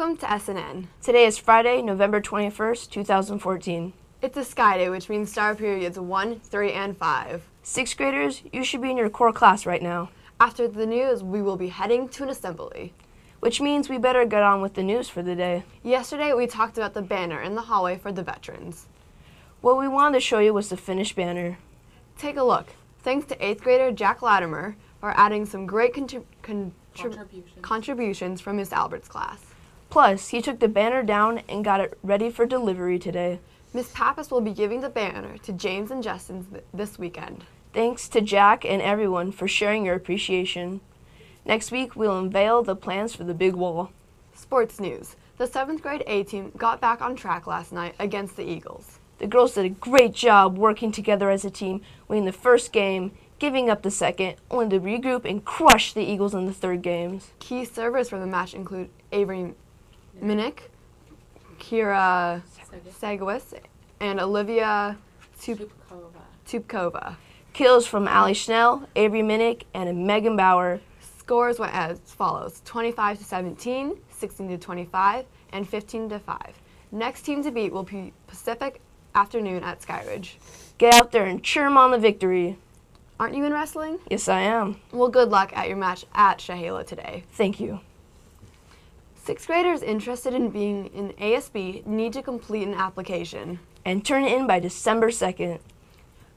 Welcome to S.N.N. Today is Friday, November 21st, 2014. It's a Sky Day, which means star periods 1, 3, and 5. Sixth graders, you should be in your core class right now. After the news, we will be heading to an assembly. Which means we better get on with the news for the day. Yesterday, we talked about the banner in the hallway for the veterans. What we wanted to show you was the finished banner. Take a look. Thanks to 8th grader Jack Latimer for adding some great contributions from Miss Albert's class. Plus, he took the banner down and got it ready for delivery today. Miss Pappas will be giving the banner to James and Justin this weekend. Thanks to Jack and everyone for sharing your appreciation. Next week, we'll unveil the plans for the big wall. Sports news. The 7th grade A team got back on track last night against the Eagles. The girls did a great job working together as a team, winning the first game, giving up the second, only to regroup and crush the Eagles in the third games. Key servers for the match include Avery Minnick, Kira Sagwis, and Olivia Tupkova. Kills from Ali Schnell, Avery Minnick, and Megan Bauer. Scores went as follows: 25-17, 16-25, and 15-5. Next team to beat will be Pacific afternoon at Skyridge. Get out there and cheer 'em on the victory. Aren't you in wrestling? Yes, I am. Well, good luck at your match at Shahala today. Thank you. 6th graders interested in being in ASB need to complete an application And turn it in by December 2nd.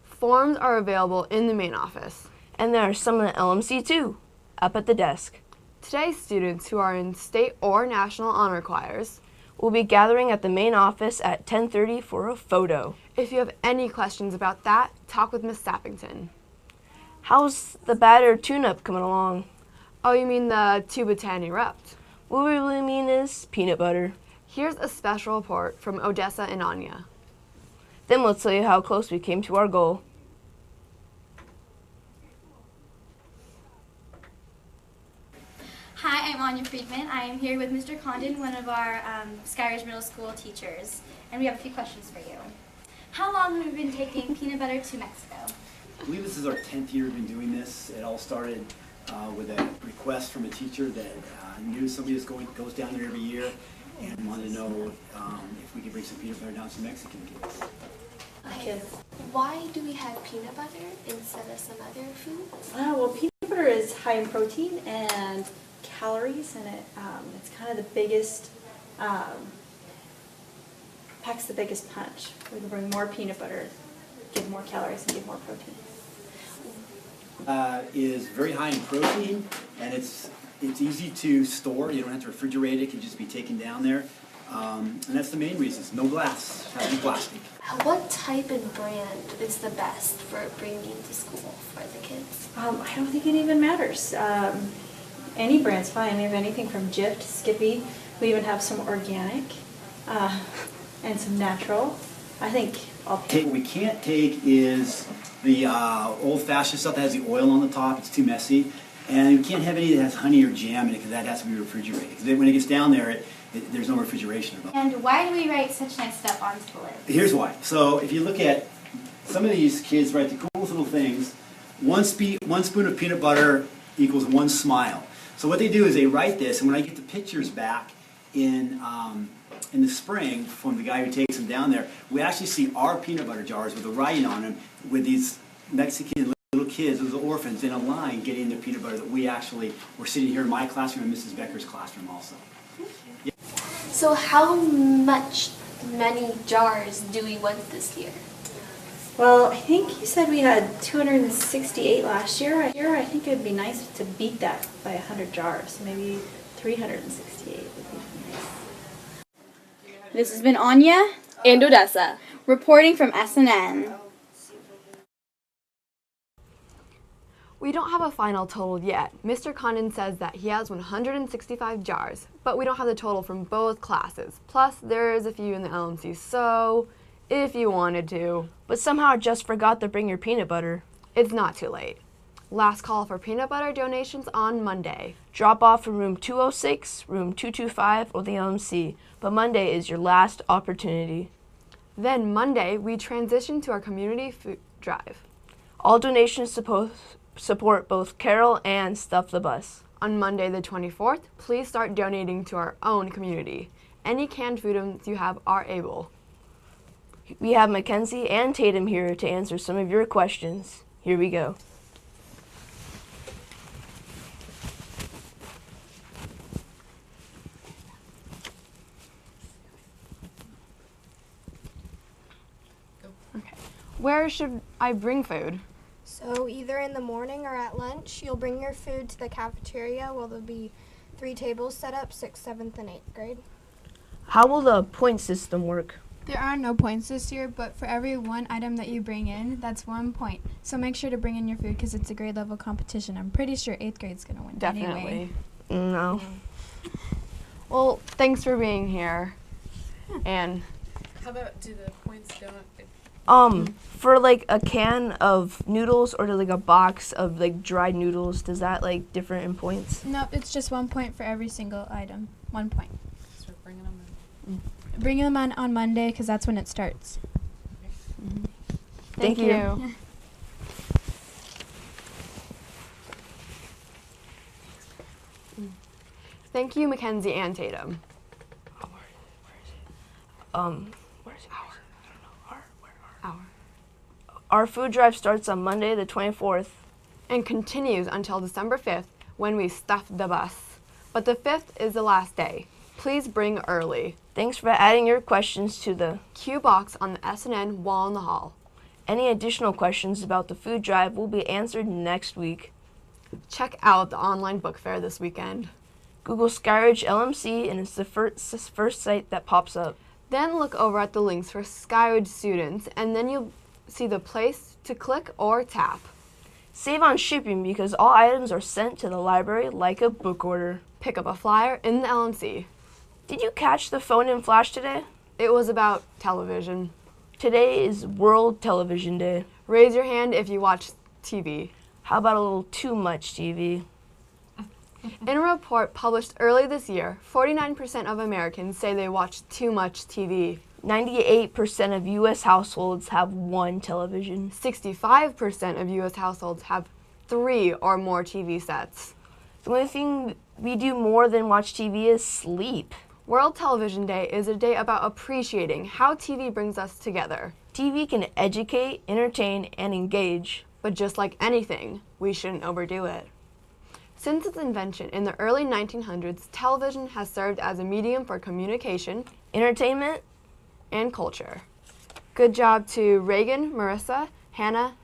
Forms are available in the main office. And there are some in the LMC too, up at the desk. Today's students who are in state or national honor choirs We'll be gathering at the main office at 10:30 for a photo. If you have any questions about that, talk with Miss Sappington. How's the batter tune-up coming along? Oh, you mean the Tubatan Erupt? What we really mean is peanut butter. Here's a special report from Odessa and Anya. Then we'll tell you how close we came to our goal. Hi, I'm Anya Friedman. I am here with Mr. Condon, one of our Skyridge Middle School teachers, and we have a few questions for you. How long have you been taking peanut butter to Mexico? I believe this is our 10th year we've been doing this. It all started with a request from a teacher that knew somebody goes down there every year and wanted to know if we could bring some peanut butter down to Mexican kids. Why do we have peanut butter instead of some other food? Well, peanut butter is high in protein and calories, and it's kind of the biggest, packs the biggest punch. We can bring more peanut butter, give more calories, and give more protein. Is very high in protein, and it's easy to store. You don't have to refrigerate it. It can just be taken down there. And that's the main reason. It's no glass. It has to be plastic. What type and brand is the best for bringing to school for the kids? I don't think it even matters. Any brand's fine. We have anything from Jif to Skippy. We even have some organic and some natural. I think all What we can't take is the old-fashioned stuff that has the oil on the top. It's too messy. And we can't have any that has honey or jam in it because that has to be refrigerated. Because when it gets down there, there's no refrigeration involved. And why do we write such nice stuff onto the lid? Here's why. So if you look at some of these kids write the coolest little things. One spoon of peanut butter equals one smile. So what they do is they write this, and when I get the pictures back in the spring from the guy who takes them down there, we actually see our peanut butter jars with the writing on them with these Mexican little kids, those orphans, in a line getting their peanut butter that we actually were sitting here in my classroom and Mrs. Becker's classroom also. Yeah. So many jars do we want this year? Well, I think you said we had 268 last year. I think it would be nice to beat that by 100 jars. Maybe 368 would be nice. This has been Anya And Odessa. reporting from S.N.N. We don't have a final total yet. Mr. Condon says that he has 165 jars, but we don't have the total from both classes. Plus, there is a few in the LMC, so if you wanted to. But somehow I just forgot to bring your peanut butter. It's not too late. Last call for peanut butter donations on Monday. Drop off in room 206, room 225, or the LMC. But Monday is your last opportunity. Then Monday, we transition to our community food drive. All donations support both Carol and Stuff the Bus. on Monday the 24th, please start donating to our own community. Any canned food items you have are able. We have Mackenzie and Tatum here to answer some of your questions. Here we go. Where should I bring food? So either in the morning or at lunch, you'll bring your food to the cafeteria where there'll be 3 tables set up, 6th, 7th, and 8th grade. How will the point system work? There are no points this year, but for every one item that you bring in, that's 1 point. So make sure to bring in your food because it's a grade level competition. I'm pretty sure 8th grade's going to win. Definitely. Anyway. No. Well, thanks for being here. And How about do the points don't? For like a can of noodles or like a box of like dried noodles, does that like differ in points? No, it's just 1 point for every single item. 1 point. So bringing them in. Bring them on Monday because that's when it starts. Thank you. Thank you, Mackenzie and Tatum. Where's it? Our food drive starts on Monday the 24th. And continues until December 5th when we stuff the bus. But the 5th is the last day. Please bring early. Thanks for adding your questions to the Q box on the S.N.N wall in the hall. Any additional questions about the food drive will be answered next week. Check out the online book fair this weekend. Google Skyridge LMC and it's the first site that pops up. Then look over at the links for Skyridge students and then you'll see the place to click or tap. Save on shipping because all items are sent to the library like a book order. Pick up a flyer in the LMC. Did you catch the phone in flash today? It was about television. Today is World Television Day. Raise your hand if you watch TV. How about a little too much TV? In a report published early this year, 49% of Americans say they watch too much TV. 98% of U.S. households have one television. 65% of U.S. households have 3 or more TV sets. The only thing we do more than watch TV is sleep. World Television Day is a day about appreciating how TV brings us together. TV can educate, entertain, and engage. But just like anything, we shouldn't overdo it. Since its invention in the early 1900s, television has served as a medium for communication, entertainment, and culture. Good job to Reagan, Marissa, Hannah,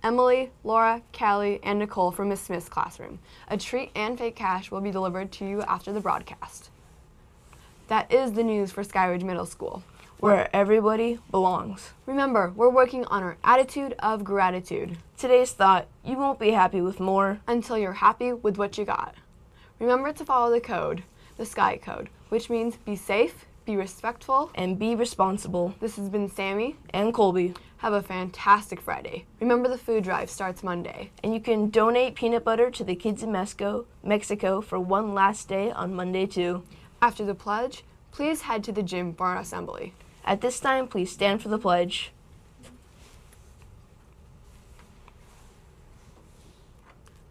Emily, Laura, Callie, and Nicole from Miss Smith's classroom. A treat and fake cash will be delivered to you after the broadcast. That is the news for Skyridge Middle School, where everybody belongs. Remember, we're working on our attitude of gratitude. Today's thought, you won't be happy with more until you're happy with what you got. Remember to follow the code, the Sky Code, which means be safe, be respectful, and be responsible. This has been Sammy and Colby. Have a fantastic Friday. Remember the food drive starts Monday. And you can donate peanut butter to the kids in Mexico for one last day on Monday too. After the pledge, please head to the gym for our assembly. At this time, please stand for the pledge.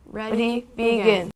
Ready, begin.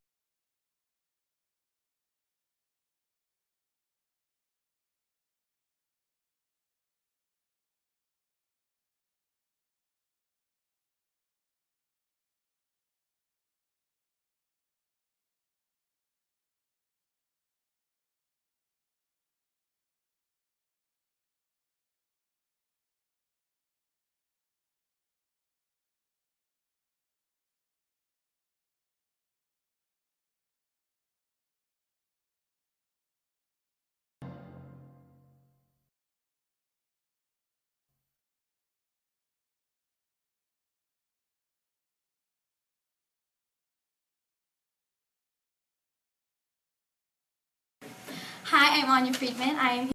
Hi, I'm Anya Friedman. I am